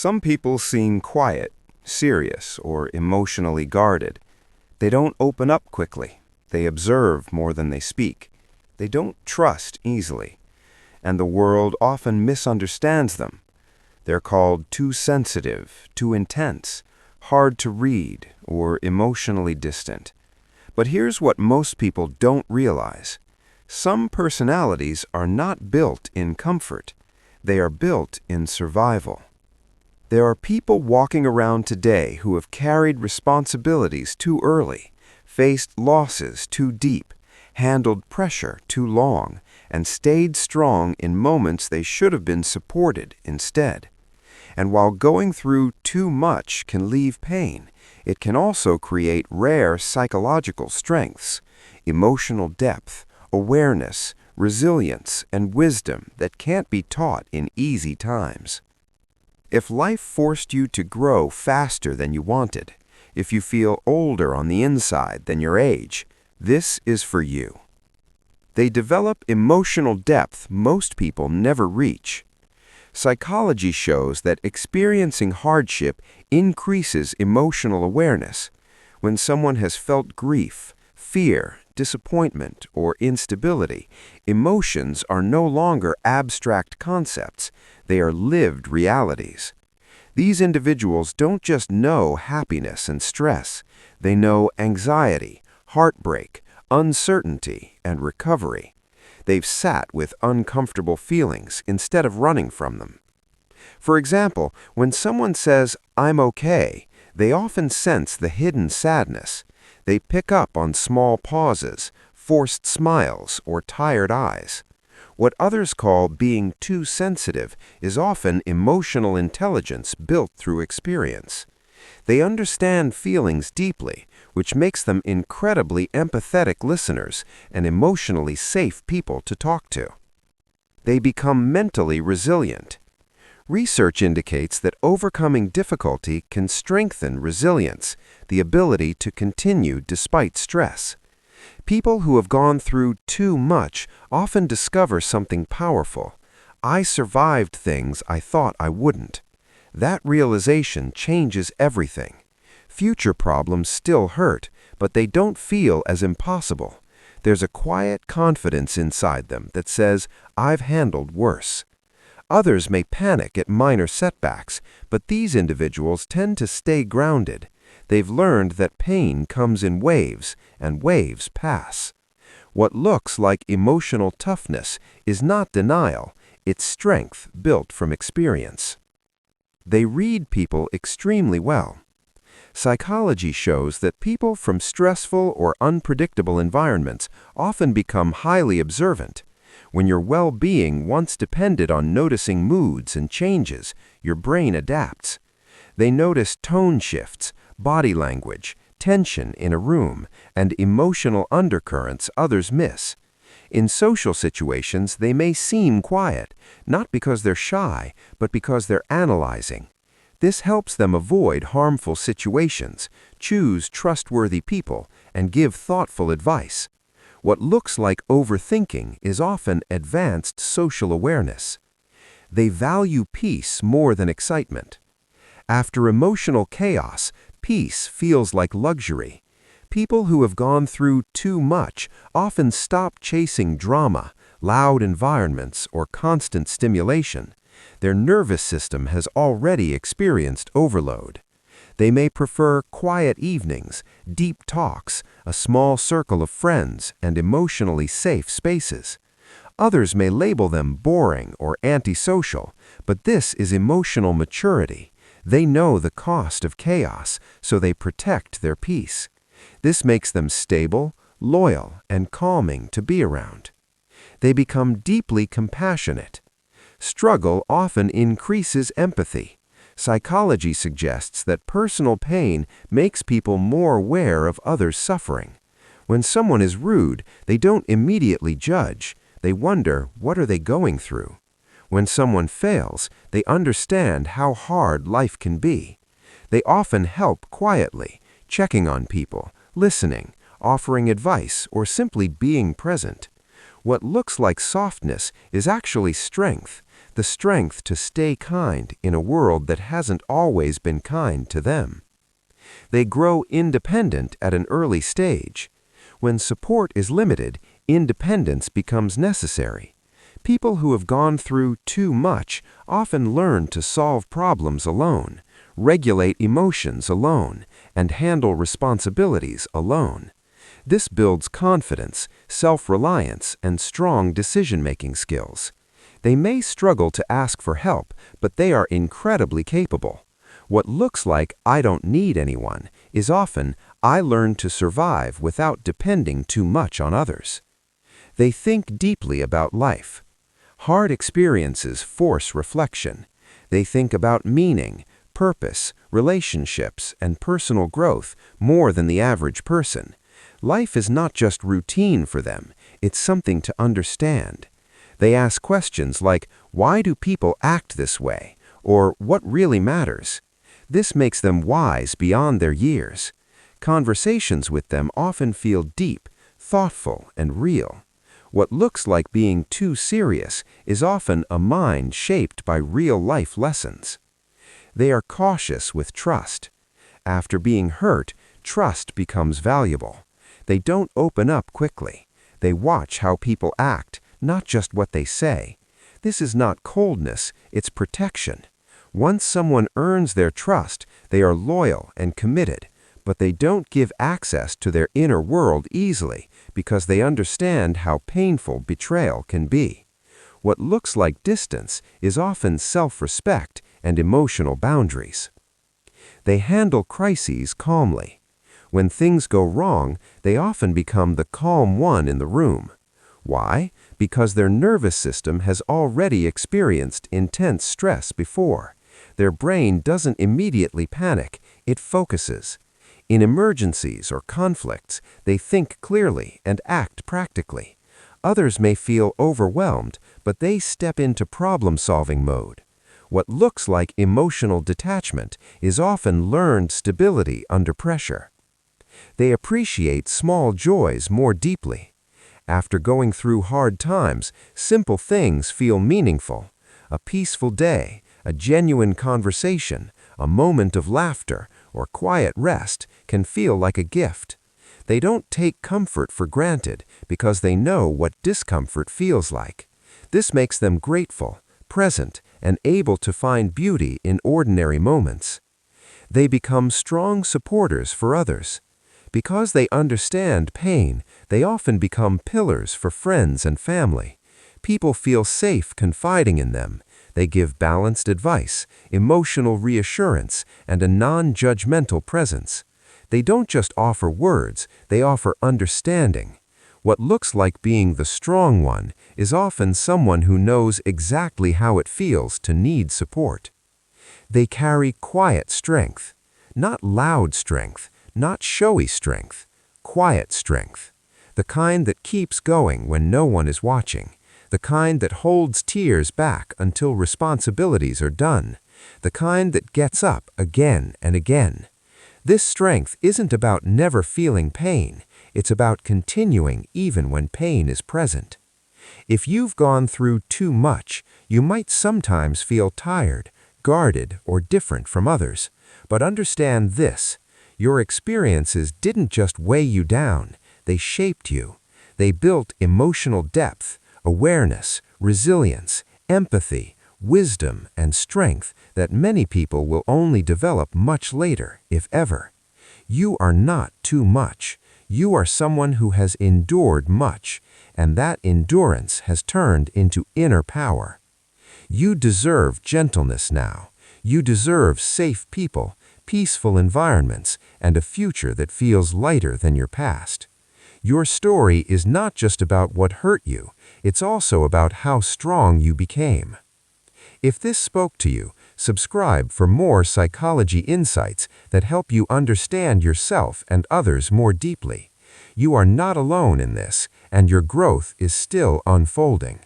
Some people seem quiet, serious, or emotionally guarded. They don't open up quickly. They observe more than they speak. They don't trust easily. And the world often misunderstands them. They're called too sensitive, too intense, hard to read, or emotionally distant. But here's what most people don't realize. Some personalities are not built in comfort. They are built in survival. There are people walking around today who have carried responsibilities too early, faced losses too deep, handled pressure too long, and stayed strong in moments they should have been supported instead. And while going through too much can leave pain, it can also create rare psychological strengths, emotional depth, awareness, resilience, and wisdom that can't be taught in easy times. If life forced you to grow faster than you wanted, if you feel older on the inside than your age, this is for you. They develop emotional depth most people never reach. Psychology shows that experiencing hardship increases emotional awareness. When someone has felt grief, fear, disappointment, or instability, emotions are no longer abstract concepts, they are lived realities. These individuals don't just know happiness and stress, they know anxiety, heartbreak, uncertainty, and recovery. They've sat with uncomfortable feelings instead of running from them. For example, when someone says, "I'm okay," they often sense the hidden sadness. They pick up on small pauses, forced smiles, or tired eyes. What others call being too sensitive is often emotional intelligence built through experience. They understand feelings deeply, which makes them incredibly empathetic listeners and emotionally safe people to talk to. They become mentally resilient. Research indicates that overcoming difficulty can strengthen resilience, the ability to continue despite stress. People who have gone through too much often discover something powerful. I survived things I thought I wouldn't. That realization changes everything. Future problems still hurt, but they don't feel as impossible. There's a quiet confidence inside them that says, "I've handled worse." Others may panic at minor setbacks, but these individuals tend to stay grounded. They've learned that pain comes in waves, and waves pass. What looks like emotional toughness is not denial, it's strength built from experience. They read people extremely well. Psychology shows that people from stressful or unpredictable environments often become highly observant. When your well-being once depended on noticing moods and changes, your brain adapts. They notice tone shifts, body language, tension in a room, and emotional undercurrents others miss. In social situations, they may seem quiet, not because they're shy, but because they're analyzing. This helps them avoid harmful situations, choose trustworthy people, and give thoughtful advice. What looks like overthinking is often advanced social awareness. They value peace more than excitement. After emotional chaos, peace feels like luxury. People who have gone through too much often stop chasing drama, loud environments, or constant stimulation. Their nervous system has already experienced overload. They may prefer quiet evenings, deep talks, a small circle of friends, and emotionally safe spaces. Others may label them boring or antisocial, but this is emotional maturity. They know the cost of chaos, so they protect their peace. This makes them stable, loyal, and calming to be around. They become deeply compassionate. Struggle often increases empathy. Psychology suggests that personal pain makes people more aware of others' suffering. When someone is rude, they don't immediately judge. They wonder, what are they going through? When someone fails, they understand how hard life can be. They often help quietly, checking on people, listening, offering advice, or simply being present. What looks like softness is actually strength. the strength to stay kind in a world that hasn't always been kind to them. They grow independent at an early stage. When support is limited, independence becomes necessary. People who have gone through too much often learn to solve problems alone, regulate emotions alone, and handle responsibilities alone. This builds confidence, self-reliance, and strong decision-making skills. They may struggle to ask for help, but they are incredibly capable. What looks like "I don't need anyone" is often "I learned to survive without depending too much on others." They think deeply about life. Hard experiences force reflection. They think about meaning, purpose, relationships, and personal growth more than the average person. Life is not just routine for them, it's something to understand. They ask questions like, "Why do people act this way?" or "What really matters?" This makes them wise beyond their years. Conversations with them often feel deep, thoughtful, and real. What looks like being too serious is often a mind shaped by real-life lessons. They are cautious with trust. After being hurt, trust becomes valuable. They don't open up quickly. They watch how people act, not just what they say. This is not coldness, it's protection. Once someone earns their trust, they are loyal and committed, but they don't give access to their inner world easily because they understand how painful betrayal can be. What looks like distance is often self-respect and emotional boundaries. They handle crises calmly. When things go wrong, they often become the calm one in the room. Why? Because their nervous system has already experienced intense stress before. Their brain doesn't immediately panic, it focuses. In emergencies or conflicts, they think clearly and act practically. Others may feel overwhelmed, but they step into problem-solving mode. What looks like emotional detachment is often learned stability under pressure. They appreciate small joys more deeply. After going through hard times, simple things feel meaningful. A peaceful day, a genuine conversation, a moment of laughter, or quiet rest can feel like a gift. They don't take comfort for granted because they know what discomfort feels like. This makes them grateful, present, and able to find beauty in ordinary moments. They become strong supporters for others. Because they understand pain, they often become pillars for friends and family. People feel safe confiding in them. They give balanced advice, emotional reassurance, and a non-judgmental presence. They don't just offer words, they offer understanding. What looks like being the strong one is often someone who knows exactly how it feels to need support. They carry quiet strength, not loud strength, not showy strength, quiet strength. The kind that keeps going when no one is watching. The kind that holds tears back until responsibilities are done. The kind that gets up again and again. This strength isn't about never feeling pain. It's about continuing even when pain is present. If you've gone through too much, you might sometimes feel tired, guarded, or different from others. But understand this: your experiences didn't just weigh you down, they shaped you. They built emotional depth, awareness, resilience, empathy, wisdom, and strength that many people will only develop much later, if ever. You are not too much. You are someone who has endured much, and that endurance has turned into inner power. You deserve gentleness now. You deserve safe people, peaceful environments, and a future that feels lighter than your past. Your story is not just about what hurt you, it's also about how strong you became. If this spoke to you, subscribe for more psychology insights that help you understand yourself and others more deeply. You are not alone in this, and your growth is still unfolding.